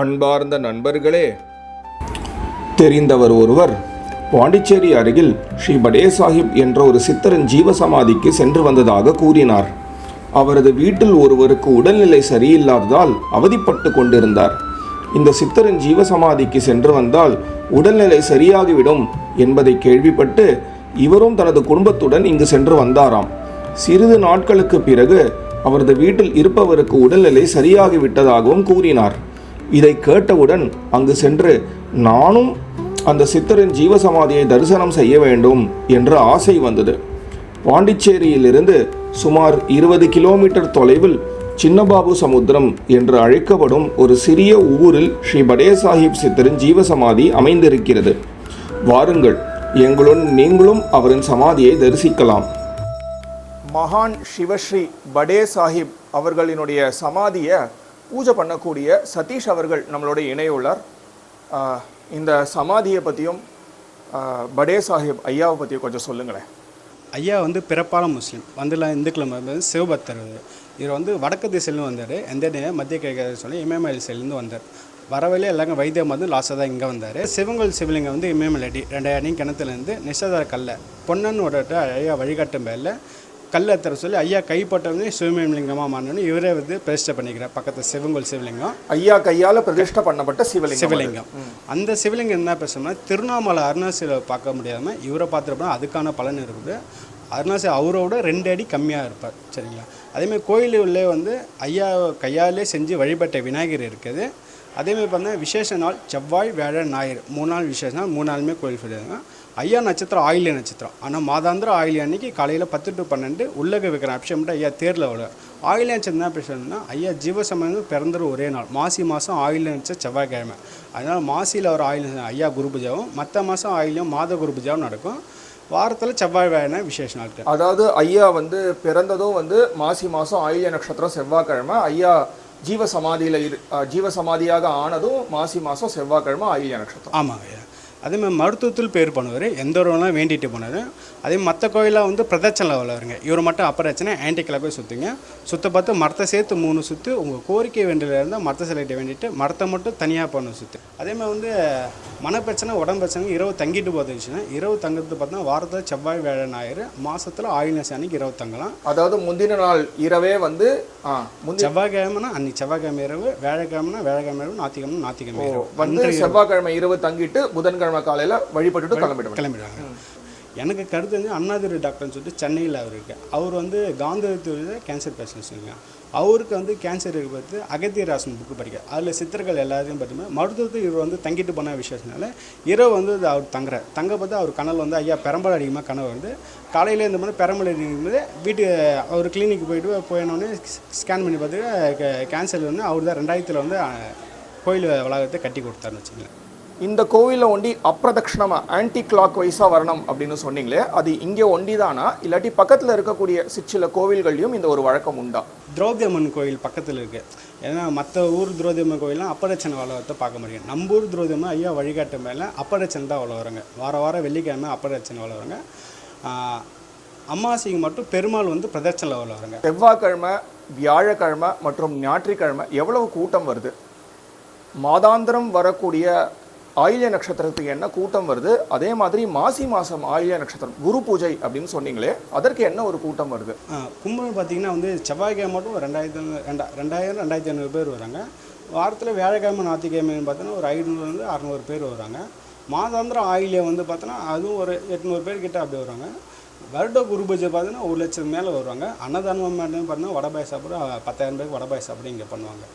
அன்பார்ந்த நண்பர்களே, தெரிந்தவர் ஒருவர் பாண்டிச்சேரி அருகில் ஸ்ரீ படே சாஹிப் என்ற ஒரு சித்தரின் ஜீவசமாதிக்கு சென்று வந்ததாக கூறினார். அவரது வீட்டில் ஒருவருக்கு உடல்நிலை சரியில்லாததால் அவதிப்பட்டு கொண்டிருந்தார். இந்த சித்தரின் ஜீவசமாதிக்கு சென்று வந்தால் உடல்நிலை சரியாகிவிடும் என்பதை கேள்விப்பட்டு இவரும் தனது குடும்பத்துடன் இங்கு சென்று வந்தாராம். சிறிது நாட்களுக்கு பிறகு அவரது வீட்டில் இருப்பவருக்கு உடல்நிலை சரியாகிவிட்டதாகவும் கூறினார். இதை கேட்டவுடன் அங்கு சென்று நானும் அந்த சித்தரின் ஜீவசமாதியை தரிசனம் செய்ய வேண்டும் என்ற ஆசை வந்தது. பாண்டிச்சேரியிலிருந்து சுமார் 20 கிலோமீட்டர் தொலைவில் சின்னபாபு சமுத்திரம் என்று அழைக்கப்படும் ஒரு சிறிய ஊரில் ஸ்ரீ படே சாஹிப் சித்தரின் ஜீவசமாதி அமைந்திருக்கிறது. வாருங்கள், எங்களுடன் நீங்களும் அவரின் சமாதியை தரிசிக்கலாம். மகான் சிவஸ்ரீ படே சாஹிப் அவர்களினுடைய சமாதியை பூஜை பண்ணக்கூடிய சதீஷ் அவர்கள் நம்மளோட இணையுள்ளார். இந்த சமாதியை பற்றியும் படே சாஹிப் ஐயாவை பற்றியும் கொஞ்சம் சொல்லுங்களேன். ஐயா வந்து பிறப்பான முஸ்லீம், இந்துக்கள் சிவபக்தர். இவர் வடக்கு திசையிலும் வந்தார், எந்த மத்திய கிழக்கு சொல்லி இமயமலை சைட்லேருந்து வந்தார். வரவில்லை எல்லாரும் வைத்தியம் வந்து லாஸ்ட்டாக தான் இங்கே வந்தார். சிவங்கோல் சிவலிங்கம் இமயமலை அடி 2 அடி கிணத்துலேருந்து நிஷாதார கல்லை பொன்னன்னு விடட்டு ஐயா வழிகாட்டும் பேரில் கல் எத்தர சொல்லி ஐயா கைப்பட்டவனே சிவலிங்கமாக மாறினு இவரே பிரதிஷ்டை பண்ணிக்கிறார். பக்கத்தில் சிவங்கோல் சிவலிங்கம் ஐயா கையால் பிரதிஷ்டை பண்ணப்பட்ட சிவலிங்கம். அந்த சிவலிங்கம் என்ன பேசணும்னா, திருவண்ணாமலை அருணாசில பார்க்க முடியாமல் இவரை பார்த்துருப்போம், அதுக்கான பலன் இருக்குது. அருணாசி அவரோட 2 அடி கம்மியாக இருப்பார். சரிங்களா? அதேமாதிரி கோயிலுள்ளே ஐயா கையாலே செஞ்சு வழிபட்ட விநாயகர் இருக்குது. அதேமாதிரி பார்த்தீங்கன்னா விசேஷ நாள் செவ்வாய் வியாழன் ஞாயிறு 3 நாள் விசேஷ நாள், 3 நாளுமே கோயில் சொல்லிடுறாங்க. ஐயா நட்சத்திரம் ஆயில்ய நட்சத்திரம், ஆனால் மாதாந்திர ஆயில்ய அன்னைக்கு காலையில் 10 to 12 உள்ளக வைக்கிற அபிஷேகம் மட்டும் ஐயா தேரில் விட. ஆயில்ய நட்சத்திரம் என்ன பேசணும்னா, ஐயா ஜீவசமாதி பிறந்த ஒரே நாள் மாசி மாதம் ஆயில்ய நட்சத்திரம் செவ்வாய்க்கிழமை. அதனால் மாசியில் ஒரு ஆயில்யம் ஐயா குரு பூஜாவும், மற்ற மாதம் ஆயில்யம் மாத குரு பூஜாவும் நடக்கும். வாரத்தில் செவ்வாய் வேணா விசேஷ நாட்கள். அதாவது ஐயா பிறந்ததும் மாசி மாதம் ஆயில்ய நட்சத்திரம் செவ்வாய்க்கிழமை, ஐயா ஜீவசமாதியாக ஆனதும் மாசி மாதம் செவ்வாய்க்கிழமை ஆயில்ய நட்சத்திரம். ஆமாங்க ஐயா. அதேமாதிரி மருத்துவத்தில் பேர் பண்ணுவார், எந்த ஒருவெல்லாம் வேண்டிட்டு போனார். அதே மற்ற கோயிலாக பிரதட்சணை வருங்க. இவர் மட்டும் அப்பரச்சனை ஆன்டி கிளப்பை சுற்றுங்க. சுற்ற பார்த்து மரத்தை சேர்த்து 3 சுற்று உங்கள் கோரிக்கை வேண்டியில் இருந்தால் மரத்தை சிலைகிட்ட வேண்டிட்டு மரத்தை மட்டும் தனியாக பண்ண சுற்று. அதேமாதிரி மனப்பிரச்சனை உடம்பு பிரச்சனை இரவு தங்கிட்டு போதுச்சுன்னா இரவு தங்குறது பார்த்தா வாரத்தில் செவ்வாய் வியாழன் ஞாயிறு, மாதத்தில் ஆயில்ய அன்னைக்கு இரவு தங்கலாம். அதாவது முந்தின நாள் இரவே செவ்வாய்க்கிழமைனா அன்னைக்கு செவ்வாய்க்கிழமை இரவு, வியாழக்கிழமைனா வியாழக்கிழமை இரவு, ஞாயிற்றுக்கிழமை இரவு செவ்வாய்க்கிழமை இரவு தங்கிட்டு புதன்கிழமை காலையில் வழிபட்டுட்டு கிளம்பிடுவாங்க. எனக்கு கருத்து அண்ணாதுரை டாக்டர்னு சொல்லிட்டு சென்னையில் அவர் இருக்கு. அவர் காந்தியத்தில் கேன்சர் பேஷண்ட்ஸுங்க. அவருக்கு கேன்சர் பார்த்து அகத்தியராசன் புக்கு படிக்க, அதில் சித்தர்கள் எல்லாத்தையும் பார்த்தீங்கன்னா மருத்துவத்துக்கு இவர் தங்கிட்டு போன விஷயத்தினால இரவு அவர் தங்க பார்த்து அவர் கனல் ஐயா பெரம்பல் அதிகமாக கனவு காலையில் இந்த மாதிரி பெரம்பல் அடிக்கும்போது வீட்டு அவர் கிளினிக் போயினோடனே ஸ்கேன் பண்ணி பார்த்து கேன்சர் அவர் தான் 2000 கோயில் வளாகத்தை கட்டி கொடுத்தாருன்னு வச்சுங்களேன். இந்த கோவிலில் ஒண்டி அப்பிரதட்சணமாக ஆன்டி கிளாக் வைஸாக வரணும் அப்படின்னு சொன்னீங்களே, அது இங்கே ஒண்டி தானா, இல்லாட்டி பக்கத்தில் இருக்கக்கூடிய சில கோவில்கள்லையும் இந்த ஒரு வழக்கம் உண்டா? திரௌபதி அம்மன் கோயில் பக்கத்தில் இருக்குது. ஏன்னா மற்ற ஊர் திரௌபதி அம்மன் கோயிலாம் அப்பரட்சணை வளவத்தை பார்க்க முடியும். நம்ம ஊர் திரௌபதி அம்மன் ஐயா வழிகாட்டு மேலே அப்பரட்சணை தான் வளவறாங்க. வாரம் வெள்ளிக்கிழமை அப்பரட்சணை வளவறாங்க. அமாவாசைக்கு மட்டும் பெருமாள் பிரதட்சணை வளவறாங்க. செவ்வாய்க்கிழமை, வியாழக்கிழமை மற்றும் ஞாயிற்றுக்கிழமை எவ்வளவு கூட்டம் வருது? மாதாந்திரம் வரக்கூடிய ஆயில்ய நட்சத்திரத்துக்கு என்ன கூட்டம் வருது? அதே மாதிரி மாசி மாதம் ஆயில்ய நட்சத்திரம் குரு பூஜை அப்படின்னு சொன்னீங்களே, அதற்கு என்ன ஒரு கூட்டம் வருது? கும்பல் பார்த்தீங்கன்னா செவ்வாய்க்கிழமை மட்டும் 2000-2500 பேர் வராங்க. வாரத்தில் வியாழக்கிழமை ஞாயிற்றுக்கிழமைன்னு பார்த்தோன்னா ஒரு 500-600 பேர் வராங்க. மாதாந்திரம் ஆயில்யம் பார்த்தோன்னா அதுவும் ஒரு 800 பேர் கிட்ட அப்படி வருவாங்க. வருட குரு பூஜை பார்த்தீங்கன்னா 1 லட்சம் மேலே வருவாங்க. அன்னதானம் பார்த்தீங்கன்னா வடபாய் சாப்பிட 10,000 பேருக்கு வடபாய் சாப்பிட இங்கே பண்ணுவாங்க.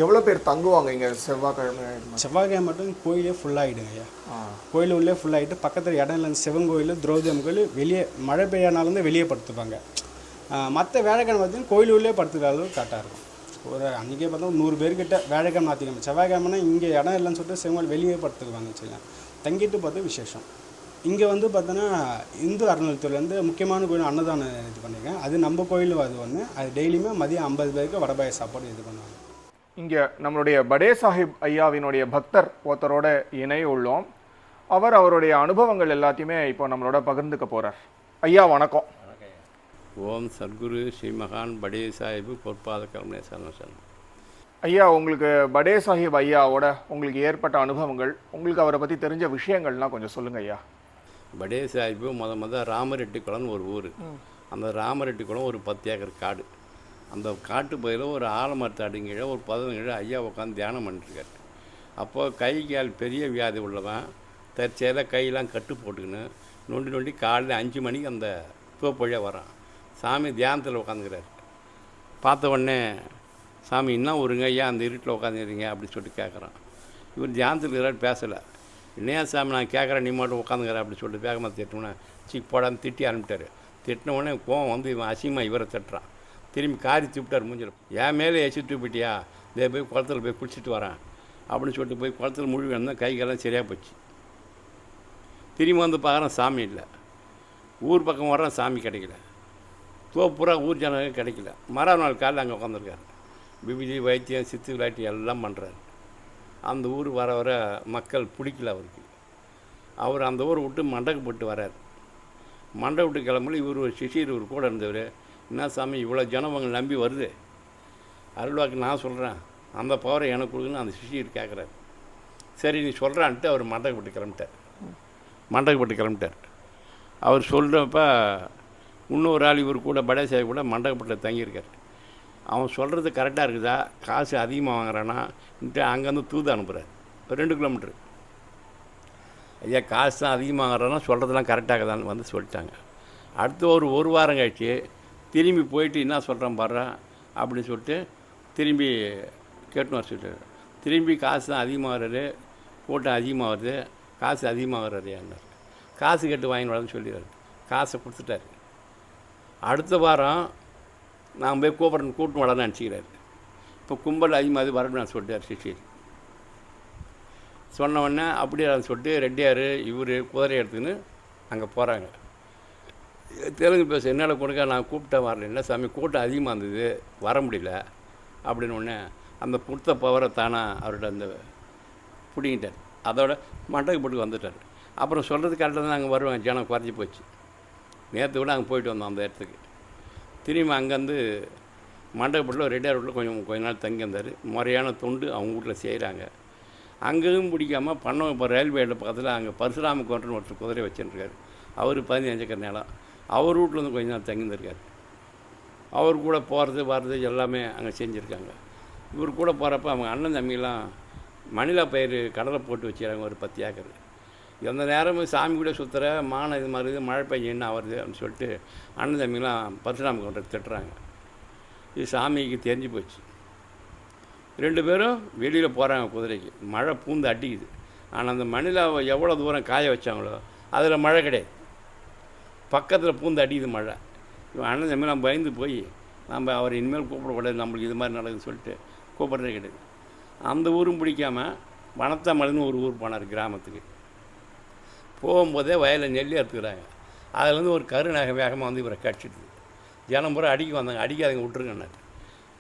எவ்வளோ பேர் தங்குவாங்க இங்கே செவ்வாய்க்கிழமை மட்டும் கோயிலே ஃபுல்லாகிடுங்க ஐயா. கோயில் உள்ளே ஃபுல்லாகிட்டு பக்கத்தில் இடம் இல்லை. சிவன் கோயில், திரௌபதி அம்மன் கோயில் வெளியே மழை பெய்யனாலேருந்து வெளியே படுத்துப்பாங்க. மற்ற வேலைக்கிழமை பார்த்தீங்கன்னா கோயில் உள்ளே படுத்துக்கிற அளவு கரெக்டாக இருக்கும். ஒரு அன்றைக்கே பார்த்தா 100 பேர்கிட்ட வேலைக்கிழமை ஞாயிற்றுக்கிழமை. செவ்வாய்க்கிழமைனா இங்கே இடம் இல்லைன்னு சொல்லிட்டு சிவன் வெளியே படுத்துக்குவாங்க வச்சுக்கலாம். தங்கிட்டு பார்த்து விசேஷம். இங்கே பார்த்தோன்னா இந்து அறநிலையத்துறையிலேருந்து முக்கியமான கோயில் அன்னதானம் இது பண்ணியிருக்கேன். அது நம்ம கோயிலும் அது டெய்லியுமே மதியம் 50 பேருக்கு வடபாய சாப்பாடு இது பண்ணுவாங்க. இங்கே நம்மளுடைய படே சாஹிப் ஐயாவினுடைய பக்தர் ஒருத்தரோட இணைய உள்ளோம். அவருடைய அனுபவங்கள் எல்லாத்தையுமே இப்போ நம்மளோட பகிர்ந்துக்க போகிறார். ஐயா வணக்கம். ஓம் சத்குரு ஸ்ரீ மகான் படே சாஹிப் பொற்பாத கருணை சரணம். ஐயா, உங்களுக்கு படே சாஹிப் ஐயாவோட உங்களுக்கு ஏற்பட்ட அனுபவங்கள், உங்களுக்கு அவரை பற்றி தெரிஞ்ச விஷயங்கள்லாம் கொஞ்சம் சொல்லுங்க ஐயா. படே சாஹிப்பு ராமரெட்டிக்குளம்னு ஒரு ஊர். அந்த ராமரெட்டிக்குளம் ஒரு 10 ஏக்கர் காடு. அந்த காட்டு பகுதியில் ஒரு ஆலமரத்து அடிங்கீழ ஒரு 15 ஐயா உட்காந்து தியானம் பண்ணிட்டுருக்காரு. அப்போது கை கால் பெரிய வியாதி உள்ளவன் தற்செயலாக கையெல்லாம் கட்டு போட்டுக்கின்னு நொண்டி நொண்டி காலையில் 5 மணிக்கு அந்த தோப்பு வழியாக வரான். சாமி தியானத்தில் உட்காந்துக்கிறார். பார்த்த உடனே சாமி என்ன ஒருங்க ஐயா அந்த இருட்டில் உட்காந்துக்கிறீங்க அப்படின்னு சொல்லிட்டு கேட்குறான். இவர் தியானத்தில் இருக்கிறார், பேசலை. இல்லையா சாமி நான் கேட்குறேன், நீ மட்டும் உட்காந்துக்கிறேன் அப்படின்னு சொல்லிட்டு வேகமாக திட்டினோன்னே போடான்னு திட்டி அனுப்பிட்டார். திட்டின உடனே கோவம் வந்து இவன் அசிங்கமாக இவரை திட்டுறான். திரும்பி காரி தூப்பிட்டார் மூஞ்சில். என் மேலே எச்சு தூப்பிட்டியா, இதே போய் குளத்தில் போய் குளிச்சுட்டு வரேன் அப்படின்னு சொல்லிட்டு போய் குளத்தில் முழுவி வந்தால் கைகெல்லாம் சரியாக போச்சு. திரும்பி வந்து பார்க்குறேன், சாமி இல்லை. ஊர் பக்கம் வர்றேன், சாமி கிடைக்கல. தோப்புறா ஊர் ஜனங்க கிடைக்கல. மறுநாள் காலையில் அங்கே உட்காந்துருக்காரு. பிபிஜி வைத்தியம் சித்து விளையாட்டு எல்லாம் பண்ணுறாரு. அந்த ஊர் வர வர மக்கள் பிடிக்கல அவருக்கு. அவர் அந்த ஊரை விட்டு மண்டக்கு போட்டு வர்றார். மண்டை விட்டு கிளம்பல இவர் ஒரு சிஷியர் ஒரு கூட இருந்தவர். என்ன சாமி இவ்வளோ ஜனம் அவங்க நம்பி வருது, அருள்வாக்கு நான் சொல்கிறேன், அந்த பவரை எனக்கு கொடுக்குன்னு அந்த சிஷியர் கேட்குறாரு. சரி நீ சொல்கிறான்ட்டு அவர் மண்டக்கு போட்டு கிளம்பிட்டார். அவர் சொல்கிறப்ப இன்னொரு ஆள் இவர் கூட படே சாஹிப் கூட மண்டகப்பட்டில் தங்கியிருக்கார். அவன் சொல்கிறது கரெக்டாக இருக்குதா, காசு அதிகமாக வாங்குறானான்ட்டு அங்கேருந்து தூது அனுப்புகிறார். 2 கிலோமீட்ரு. ஐயா காசு தான் அதிகமாக வாங்குறானா, சொல்கிறதெல்லாம் கரெக்டாகதான்னு வந்து சொல்லிட்டாங்க. அடுத்து ஒரு வாரம் கழிச்சு திரும்பி போயிட்டு என்ன சொல்கிறான் பாடுறா அப்படின்னு சொல்லிட்டு திரும்பி கேட்டுன்னு வர சொல்லிட்டார். திரும்பி காசு தான் அதிகமாக வர்றாரு, கூட்டம் அதிகமாக வருது, காசு அதிகமாக வர்றாரு என்னார். காசு கேட்டு வாங்கின்னு வரன்னு சொல்லிடுறாரு. காசை கொடுத்துட்டாரு. அடுத்த வாரம் நான் போய் கூப்பிட்டு வளர்ந்து நினச்சிக்கிறாரு. இப்போ கும்பல் அதிகமாக வரணும்னு நான் சொல்லிட்டார் சிஷியர். சொன்ன உடனே அப்படியே சொல்லிட்டு ரெட்டியார் இவர் குதிரை எடுத்துக்கின்னு அங்கே போகிறாங்க. தெலுங்கு பேச என்னால் கொடுக்க நான் கூப்பிட்டேன் வரல, இல்லை சாமி கூட்டம் அதிகமாக இருந்தது வர முடியல அப்படின்னு ஒன்று அந்த கொடுத்த பவரை தானாக அவர்கிட்ட அந்த பிடிங்கிட்டார். அதோட மண்டக்கு போட்டு வந்துட்டார். அப்புறம் சொல்கிறது கரெக்டாக தான் நாங்கள் வருவாங்க, ஜனம் குறைஞ்சி போச்சு. நேற்று கூட அங்கே போயிட்டு வந்தோம் அந்த இடத்துக்கு. திரும்பி அங்கேருந்து மண்டபப்பட்டில் ரெட்டியார் வீட்டில் கொஞ்ச நாள் தங்கி வந்தார். முறையான தொண்டு அவங்க வீட்டில் செய்கிறாங்க. அங்கேயும் பிடிக்காமல் பண்ணோம். இப்போ ரயில்வேயில் பக்கத்தில் அங்கே பரசுராம கோட்டர்னு ஒருத்தர் குதிரை வச்சுருக்காரு. அவர் 15 ஏக்கர் நிலம். அவர் வீட்டில் வந்து கொஞ்ச நாள் தங்கியிருந்திருக்காரு. அவர் கூட போகிறது வர்றது எல்லாமே அங்கே செஞ்சுருக்காங்க. இவர் கூட போகிறப்ப அவங்க அண்ணன் தம்பிலாம் மணிலா பயிர் கடலை போட்டு வச்சுக்கிறாங்க ஒரு 10 ஏக்கர். எந்த நேரமும் சாமி கூட சுற்றுற மானம் இது மாதிரி மழை பெய்ய என்ன வருது அப்படின்னு சொல்லிட்டு அண்ணன் தம்பிலாம் பரசுராம கோட்டர் திட்டுறாங்க. இது சாமிக்கு தெரிஞ்சு போச்சு. 2 பேரும் வெளியில் போகிறாங்க குதிரைக்கு. மழை பூந்து அடிக்குது. ஆனால் அந்த மணிலாவை எவ்வளோ தூரம் காய வச்சாங்களோ அதில் மழை கிடையாது. பக்கத்தில் பூந்து அடிக்குது மழை. இவன் அண்ணன் தம்பிலாம் பயந்து போய் நம்ம அவர் இனிமேல் கூப்பிடக்கூடாது, நம்மளுக்கு இது மாதிரி நடக்குதுன்னு சொல்லிட்டு கூப்பிட்றதே கிடையாது. அந்த ஊரும் பிடிக்காமல் வனத்தாமலைன்னு ஒரு ஊர் போனார் கிராமத்துக்கு. போகும்போதே வயலில் நெல்லி அறுத்துக்கிறாங்க. அதுலேருந்து ஒரு கருநகை வேகமாக வந்து இவரை கடிச்சிடுது. ஜனம் பூரா அடிக்க வந்தாங்க. அடிக்காதங்க விட்டுருங்கன்னாரு.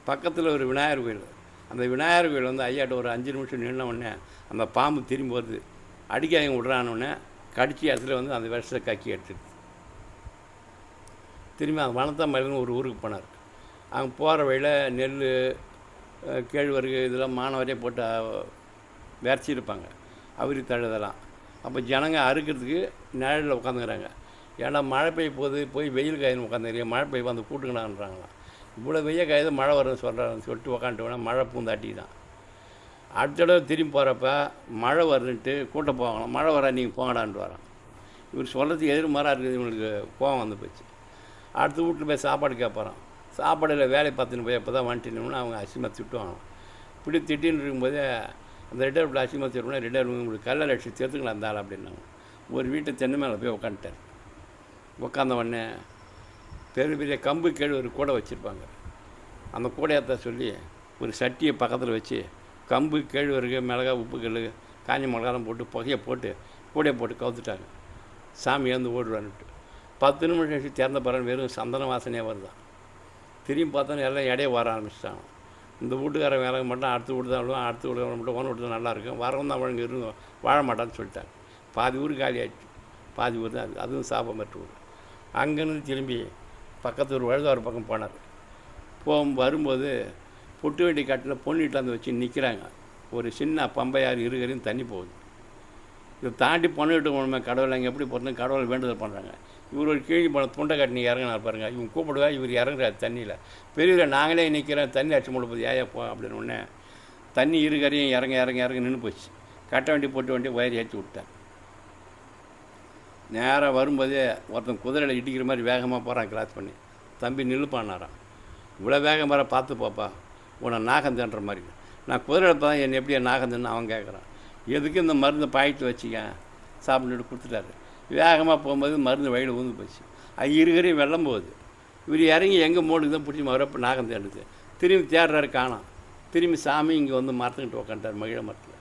பக்கத்தில் ஒரு விநாயகர் கோயில். அந்த விநாயகர் கோயில் வந்து ஐயாட்ட ஒரு 5 நிமிஷம் நின்ன உடனே அந்த பாம்பு திரும்பி வருது. அடிக்காதங்க விட்றானோடனே கடிச்சி இடத்துல வந்து அந்த விஷத்தை கக்கி எடுத்துடுது. திரும்பி அந்த வனத்தாமலைன்னு ஒரு ஊருக்கு போனார். அங்கே போகிற வழியில் நெல் கேழ்வரகு இதெல்லாம் மானவரையே போட்டு விரைச்சிருப்பாங்க, அவரி தழுதெல்லாம். அப்போ ஜனங்க அறுக்கிறதுக்கு நிழலில் உட்காந்துக்கிறாங்க. ஏன்னா மழை பெய்ய போது போய் வெயில் காயின்னு உட்காந்துக்கிறீங்க, மழை பெய்ய வந்து கூட்டுங்கடான்றாங்களாம். இவ்வளோ வெய்ய காயது மழை வரும்னு சொல்கிறான்னு சொல்லிட்டு உட்காந்துட்டோன்னா மழை பூந்தாட்டி தான். அடுத்த தடவை திரும்பி போகிறப்ப மழை வருதுன்ட்டு கூட்ட போவாங்களாம். மழை வரா நீங்கள் போங்கடான்ட்டு வரான். இவர் சொல்கிறதுக்கு எதிர்மாராக இருக்குது. இவங்களுக்கு கோவம் வந்து போச்சு. அடுத்த வீட்டில் போய் சாப்பாடு கேட்பாரான். சாப்பாடில் வேலை பார்த்துன்னு போய் எப்போ தான் வந்துட்டுனோம்னா அவங்க அசிங்கமாக திட்டுவாங்க. இப்படி திட்டின்னு இருக்கும்போதே அந்த ரிட்டையர் வீட்டில் அசிங்கமாக திட்டோம்னா ரிட்டையர் உங்களுக்கு கல்லை லட்சி சேர்த்துக்கலாம் இருந்தாலும் அப்படின்னாங்க. ஒரு வீட்டை தென்னை மேலே போய் உட்காந்துட்டார். உட்காந்த உடனே பெரிய பெரிய கம்பு கேழ்வரகு கூடை வச்சுருப்பாங்க. அந்த கூடையத்தை சொல்லி ஒரு சட்டியை பக்கத்தில் வச்சு கம்பு கேழ்வரகு மிளகா உப்பு கல் காஞ்ச மிளகாலாம் போட்டு புகையை போட்டு கூடையை போட்டு கவுத்துட்டாங்க. சாமி ஏந்து ஓடுவான்ட்டு 10 நிமிஷம் கழிச்சு திறந்த பிறகு வெறும் சந்தன வாசனையாக வருதான். திரும்பி பார்த்தோன்னா எல்லாம் இடையே வர ஆரம்பிச்சிட்டாங்க. இந்த வீட்டுக்காரன் வேலை மட்டும் அடுத்த வீட்டு தான் விடுவான், அடுத்த வீட்டு மட்டும் ஒன்று வீட்டு தான் நல்லாயிருக்கும், வரவன் தான் வழங்க இருந்து வாழ மாட்டான்னு சொல்லிட்டாங்க. பாதி ஊர் காலி ஆகிடுச்சு. பாதி ஊர் தான் அதுவும் சாப்பம் பெற்ற ஊர். அங்கேருந்து திரும்பி பக்கத்து ஒரு வழுதாறு பக்கம் போனார். வரும்போது பொட்டு வெட்டி காட்டில் பொண்ணு வீட்டில் வச்சு நிற்கிறாங்க. ஒரு சின்ன பம்பையார் இருகரையும் தண்ணி போகுது. இதை தாண்டி பொண்ணு வீட்டு போகணுமே, கடவுள் அங்கே எப்படி போகிறது, கடவுள் வேண்டுதல் பண்ணுறாங்க. இவர் ஒரு கீழி போன துண்டை கட்டி இறங்கினா பாருங்க. இவங்க கூப்பிடுவா, இவர் இறங்குறாரு தண்ணியில். பெரியவர் நாங்களே நிற்கிறோம், தண்ணி அடிச்சு முழுப்பது ஏயா போ அப்படின்னு ஒன்று. தண்ணி இருகரையும் இறங்க இறங்க இறங்க நின்று போச்சு. கட்ட வண்டி போட்டு வண்டி வயிறு ஏற்றி விட்டார். நேராக வரும்போதே ஒருத்தன் குதிரையில் இடிக்கிற மாதிரி வேகமாக போகிறான் கிராஸ் பண்ணி. தம்பி நில்லுப்பான்னாரான். இவ்வளோ வேகம் வர பார்த்து பாப்பா, உன்னை நாகம் தின்ற மாதிரி. நான் குதிரையில் தான் என்னை எப்படியா நாகம் தின்னு அவன் கேட்குறான். எதுக்கு இந்த மருந்து பாயிட்டு வச்சிக்க சாப்பிட்டுட்டு கொடுத்துட்டாரு. வேகமாக போகும்போது மருந்து வயலில் ஊந்து போச்சு. அது இருகரையும் வெள்ளம் போகுது. இவர் இறங்கி எங்கே மோடுக்கு தான் பிடிச்சி மறுப்பு நாகம் தேடுது. திரும்பி தேடுறாரு, காணோம். திரும்பி சாமி இங்கே வந்து மரத்துக்கிட்டு உக்காண்டார், மகிழ மரத்தில்.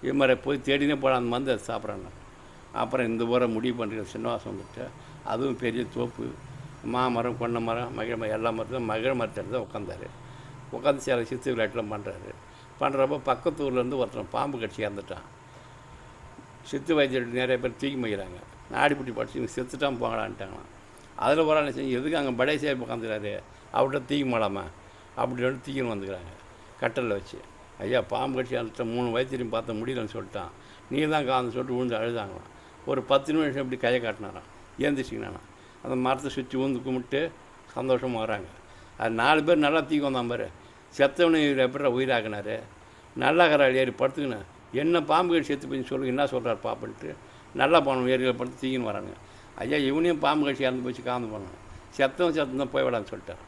இது மாதிரி போய் தேடினே போட அந்த மருந்து அதை சாப்பிட்றாங்க. அப்புறம் இந்த ஊரை முடிவு பண்ணுற சின்னவாசம் வந்துட்டு, அதுவும் பெரிய தோப்பு, மாமரம், கொன்னை மரம், மகிழ மரம், எல்லா மரத்தையும் மகிழ மரத்தில் தான் உட்காந்தார். உட்காந்து சில சித்து விளையாட்டுலாம் பண்ணுறப்போ பக்கத்து ஊர்லேருந்து ஒருத்தன் பாம்பு கட்சி இறந்துட்டான். சித்து வைத்தியர் நிறைய பேர் தூக்கி மகிழாங்க. நாடிப்பட்டி படிச்சு இவங்க செத்துட்டான் போங்களான்ட்டாங்களாம். அதில் ஒரு ஆள் செஞ்சு எதுக்கு அங்கே படை சேவை உட்காந்துக்கிறாரு, அவர்கிட்ட தூக்கி மாடாமா அப்படின்னு தூக்கின்னு வந்துக்கிறாங்க கட்டலில் வச்சு. ஐயா பாம்பு கட்சி இறந்துட்ட 3 வைத்தியம் பார்த்த முடியலன்னு சொல்லிட்டான், நீ தான் காந்து சொல்லிட்டு விழுந்து அழுதாங்களாம். ஒரு 10 நிமிஷம் இப்படி கையை காட்டினாரான். ஏந்திச்சிங்கண்ணா அந்த மரத்தை சுற்றி ஊந்து கும்பிட்டு சந்தோஷமாக வராங்க. அது 4 பேர் நல்லா தூக்கி வந்தான் பாரு. செத்தவனு எப்படி உயிராக்கினார். நல்லா கராள் ஏறி படுத்துக்கினேன், என்ன பாம்பு கட்சி செத்து போய் சொல்லுங்க, என்ன சொல்கிறார் பாப்புன்ட்டு நல்லா போனோம் ஏரியில் படுத்து தூக்கின்னு வராங்க. ஐயா இவனையும் பாம்பு கட்சி இறந்து போச்சு காந்து போனான். செத்தவன் தான் போய் விடான்னு சொல்லிட்டார்.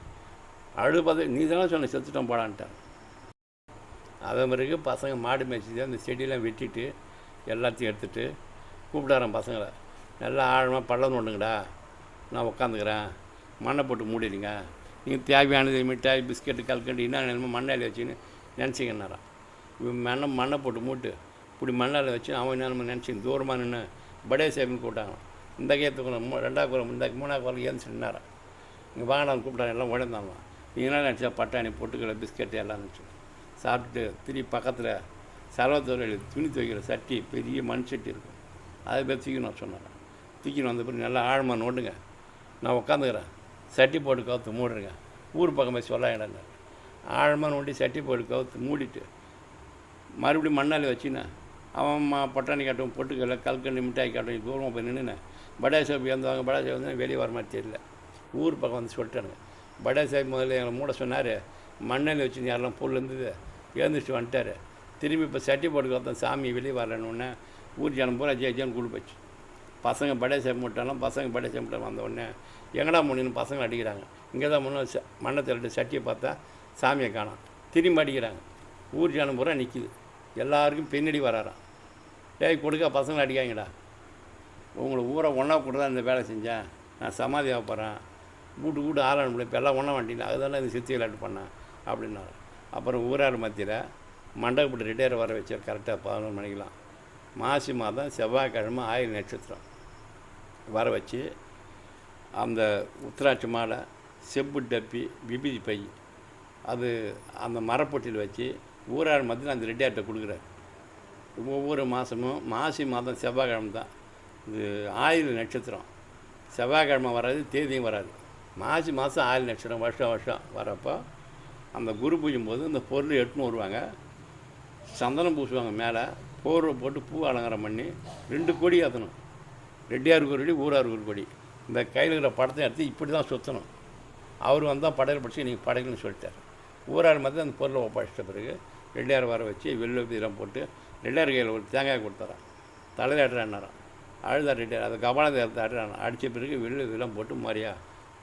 அழுது பார்த்து நீ தானே சொன்ன செத்துட்டோம் போடான்ட்டார். அதே மாதிரிக்கு பசங்க மாடு மேய்ச்சி அந்த செடியெல்லாம் வெட்டிட்டு எல்லாத்தையும் எடுத்துகிட்டு கூப்பிட்டாரான் பசங்களை. நல்லா ஆழமாக பள்ளம் நோண்டுங்கடா, நான் உட்காந்துக்கிறேன், மண்ணை போட்டு மூடிடுங்க, நீங்கள் தேவையானது மிட்டாய் பிஸ்கெட்டு கல்கண்டு என்ன மண்ணால் வச்சுன்னு நினச்சிங்கன்னாரான். இவன் மண்ணை போட்டு மூட்டு இப்படி மண்ணால் வச்சு அவன் என்ன நினச்சி தூரமாக நின்று படே சேமின்னு கூப்பிட்டாங்க. இந்த கையத்துக்குள்ள 2வது குரம் இந்த 3வது குரம் ஏன்னு நின்னாரான். இங்கே வாங்கினான்னு கூப்பிட்டாங்க. எல்லாம் உடந்தாங்க. நீங்களாம் நினச்சா பட்டாணி பொட்டுக்கலை பிஸ்கெட்டு எல்லாம் நினச்சி சாப்பிட்டுட்டு திரும்பி பக்கத்தில் சர்வத்தோரையில் துணி துவைக்கிற சட்டி, பெரிய மண் சட்டி இருக்கும், அதை போய் தூக்கின்னு சொன்னார். தூக்கின்னு வந்த பிறகு நல்லா ஆழமாக நோண்டுங்க, நான் உட்காந்துக்கிறேன், சட்டி போட்டு கவுத்து மூடுறேங்க, ஊர் பக்கம் போய் சொல்ல இடம்னார். ஆழமாக நோண்டி சட்டி போட்டு கவுத்து மூடிட்டு மறுபடியும் மண்ணால் வச்சுன்னா அவன் பட்டாணி காட்டும் பொட்டுக்கலை கல்கண்டு மிட்டாய் காட்டும் தூரமாக போய் நின்றுனேன். படா சாஹிப் இறந்துவாங்க, படா சாஹிப் வந்து வெளியே வர மாதிரி தெரியல. ஊர் பக்கம் வந்து சொல்லிட்டானுங்க. படா சாஹிப் முதல்ல எங்களை மூட சொன்னார், மண்ணில் வச்சு யாரெல்லாம் பொருள் இருந்தது எழுந்திரிச்சு வந்துட்டார். திரும்பி இப்போ சட்டி போட்டு பார்த்தோம், சாமி வெளியே வரலன்னு ஊர் ஜனம் பூரா ஜெயிச்சான்னு கூடு போச்சு. பசங்க படை சேப் முட்டாலும் பசங்க படை சேப் முட்டாலும் வந்த உடனே எங்கடா முன்னு பசங்க அடிக்கிறாங்க. இங்கே தான் முன்னே மண்ணை திரட்டு சட்டியை பார்த்தா சாமியை காணோம். திரும்பி அடிக்கிறாங்க. ஊர் ஜனம் பூரா நிற்கிது. எல்லாருக்கும் பின்னாடி வராராம். டேய் கொடுக்க பசங்களை அடிக்காங்கடா, உங்களை ஊரை ஒன்றா கூட தான் இந்த வேலை செஞ்சேன், நான் சமாதியாக போகிறேன், வீட்டு ஆளான முடியும், இப்போ எல்லாம் ஒன்றா வண்டியில் அதுதானே இந்த சித்தி விளையாட்டு பண்ணேன் அப்படின்னாரு. அப்புறம் ஊரார் மத்தியில் மண்டபப்பட்டு ரிட்டையர் வர வச்சார். கரெக்டாக 11 மணிக்கெலாம் மாசி மாதம் செவ்வாய்க்கிழமை ஆயுள் நட்சத்திரம் வர வச்சு அந்த உத்திராட்சி மாலை, செப்பு டப்பி, விபூதி பை அது அந்த மரப்பொட்டியில் வச்சு ஊரார் மத்தியில் அந்த ரெட்டியார்கிட்ட கொடுக்குறாரு. ஒவ்வொரு மாதமும் மாசி மாதம் செவ்வாய்க்கிழமை தான் இது ஆயுள் நட்சத்திரம். செவ்வாய்க்கிழமை வராது, தேதியும் வராது. மாசி மாதம் ஆயுள் நட்சத்திரம் வருஷம் வருஷம் வரப்போ அந்த குரு பூஜும் போது இந்த பொருள் எடுத்துன்னு வருவாங்க. சந்தனம் பூசுவாங்க, மேலே போர்வை போட்டு பூ அலங்காரம் பண்ணி 2 கொடி ஏற்றணும். ரெட்டியாருக்கு ஒரு கொடி, ஊராருக்கு ஒரு கொடி. இந்த கையில் இருக்கிற படத்தை எடுத்து இப்படி தான் சுற்றணும். அவர் வந்தால் படையல் படிச்சு நீங்கள் படையல்னு சொல்லிட்டார். ஊரார் மாதிரி அந்த பொருளை ஒப்படைச்சிட்ட பிறகு ரெட்டியார் வர வச்சு வெள்ளை இதெல்லாம் போட்டு ரெட்டியார் கையில் ஒரு தேங்காய் கொடுத்தாரான். தலையில் ஆட்டுறான்னாரான். அழுதார் ரெட்டியார். அதை கபாலத்தை ஆட்டுறான். அடித்த பிறகு வெள்ளை இதெல்லாம் போட்டு மாதிரியா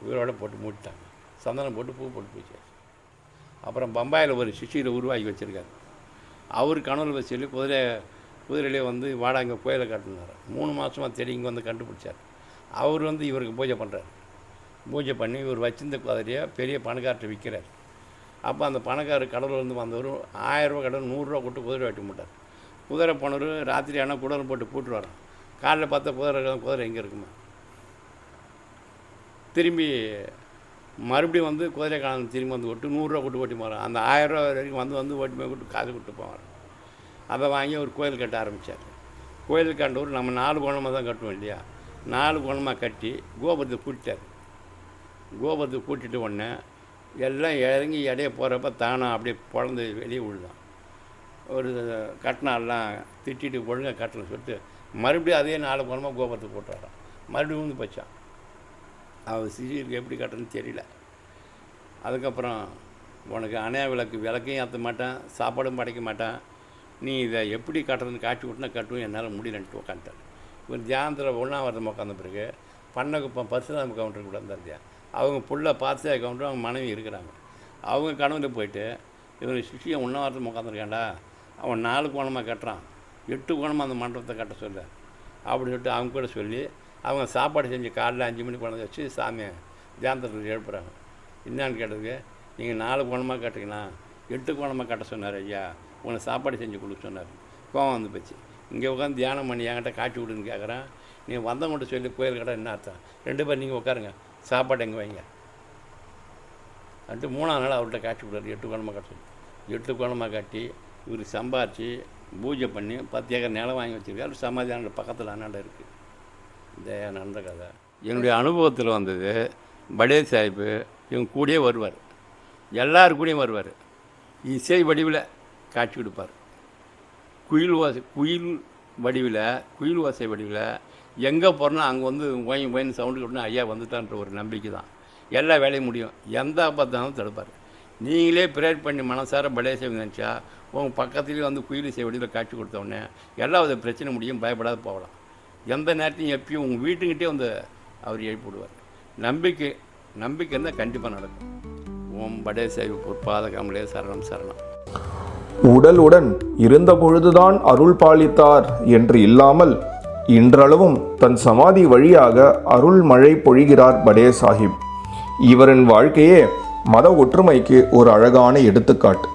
உயிரோட போட்டு மூடிட்டாங்க. சந்தனம் போட்டு பூ போட்டு போச்சு. அப்புறம் பம்பாயில் ஒரு சிஷியில் உருவாக்கி வச்சுருக்காரு. அவர் கனவுல வச்சு சொல்லி குதிரையிலே வந்து வாடாங்க கோயிலை காட்டினார். 3 மாதமாக தேடி இங்கே வந்து கண்டுபிடிச்சார். அவர் வந்து இவருக்கு பூஜை பண்ணுறார். பூஜை பண்ணி இவர் வச்சிருந்த குதிரையை பெரிய பணக்கார்ட்ட விற்கிறார். அப்போ அந்த பணக்காரர் கடவுள் வந்தவர் 1000 ரூபா கடவுள் 100 ரூபா கொடுத்து குதிரை வெட்டி மாட்டார். குதிரை போனவர் ராத்திரி ஆனால் குதிரை போட்டு போட்டு வரோம். காலையில் பார்த்தா குதிரை எங்கே இருக்குமா. திரும்பி மறுபடியும் வந்து குதிரை காலம் திரும்பி வந்து விட்டு 100 ரூபா கொடுத்து ஓட்டி போகிறோம். அந்த 1000 ரூபா வரைக்கும் வந்து ஓட்டி போய் விட்டு காசு கொடுத்து போவார். அதை வாங்கி ஒரு கோயில் கட்ட ஆரம்பித்தார். கோயில் கண்டவர் நம்ம 4 கோணமாக தான் கட்டுவோம் இல்லையா, 4 கோணமாக கட்டி கோபுரத்தை கூட்டிட்டார். கோபுரத்தை கூட்டிட்டு உடனே எல்லாம் இறங்கி இடைய போகிறப்ப தானா அப்படியே பிறந்து வெளியே விழுதான். ஒரு கட்டினாலாம் திட்டிட்டு ஒழுங்காக கட்டணும் சொல்லிட்டு மறுபடியும் அதே 4 குணமாக கோபுரத்துக்கு போட்டுறான். மறுபடியும் விழுந்து போச்சான். அவன் சிஷியருக்கு எப்படி கட்டணும்னு தெரியல. அதுக்கப்புறம் உனக்கு அணையா விளக்கையும் ஏற்ற மாட்டேன், சாப்பாடும் படைக்க மாட்டேன், நீ இதை எப்படி கட்டுறதுன்னு காட்டி விட்டுனா கட்டுவும், என்னால் முடியலன்ட்டு உட்காந்துட்டார். ஒரு தியானத்தில் 1ஆம் உட்காந்த பிறகு பண்ணகுப்பம் பரசுராம கவுண்டர் கூட இருந்தார். அவங்க புள்ள பாத்தியா கவுண்டர் அவங்க மனைவி இருக்கிறாங்க. அவங்க கனவுல போயிட்டு இவன் சிஷியன் 1ஆம் உட்காந்துருக்காண்டா, அவன் 4 கோணமாக கட்டுறான், 8 கோணமாக அந்த மண்டபத்தை கட்ட சொல்ல அப்படின்னு சொல்லிட்டு அவங்க கூட சொல்லி அவங்க சாப்பாடு செஞ்சு காலைல 5 மணிக்கு கொண்டு வச்சு சாமியை தியானத்தில் எழுப்புறாங்க. என்னான்னு கேட்டதுக்கு, நீங்கள் 4 கோணமாக கட்டுங்கன்னா 8 கோணமாக கட்ட சொன்னார் ஐயா, உனக்கு சாப்பாடு செஞ்சு கொடுக்க சொன்னார். கோவம் வந்து போச்சு. இங்கே உட்காந்து தியானம் பண்ணி என்கிட்ட காட்டி விடுன்னு கேட்குறேன். நீ வந்தவங்கள்ட்ட சொல்லி கோயில் கடை என்ன அர்த்தம், 2 பேர் நீங்கள் உட்காருங்க, சாப்பாடு எங்கே வைங்க அப்படின்ட்டு 3ஆம் நாள் அவர்கிட்ட காட்சி விடுறாரு. 8 கோணமாக கட்ட சொல்லி 8 கோணமாக காட்டி இவர் சம்பாரித்து பூஜை பண்ணி 10 ஏக்கர் நிலம் வாங்கி வச்சுருக்காரு. சமாதியான பக்கத்தில் அண்ணாண்ட இருக்குது. இந்த நடந்த கதை என்னுடைய அனுபவத்தில் வந்தது. படே சாஹிப்பு இவங்க கூடயே வருவார், எல்லாரு கூடயும் வருவார். இசை வடிவில் காட்சி கொடுப்பார். குயில் ஓசை வடிவில் எங்கே போகிறோன்னா அங்கே வந்து ஓயின் சவுண்டு கொடுனா ஐயா வந்துட்டான்ற ஒரு நம்பிக்கை தான். எல்லா வேலையும் முடியும். எந்த ஆபத்தாலும் தடுப்பார். நீங்களே ப்ரேயர் பண்ணி மனசார படே சாஹிப் நினச்சா உங்கள் பக்கத்துலேயே வந்து குயில் இசை வடிவில் காட்சி கொடுத்தோடனே எல்லா வித பிரச்சனை முடியும், பயப்படாத போகலாம். எந்த நேரத்தையும் எப்பயும் உங்கள் வீட்டுக்கிட்டே வந்து அவர் எழுப்பி விடுவார். நம்பிக்கை இருந்தால் கண்டிப்பாக நடக்கும். ஓம் படே சாஹிப் பொற்பாத கமலே சரணம் சரணம். உடலுடன் இருந்த பொழுதுதான் அருள் பாலித்தார் என்று இல்லாமல் இன்றளவும் தன் சமாதி வழியாக அருள் மழை பொழிகிறார் படே சாஹிப். இவரின் வாழ்க்கையே மத ஒற்றுமைக்கு ஒரு அழகான எடுத்துக்காட்டு.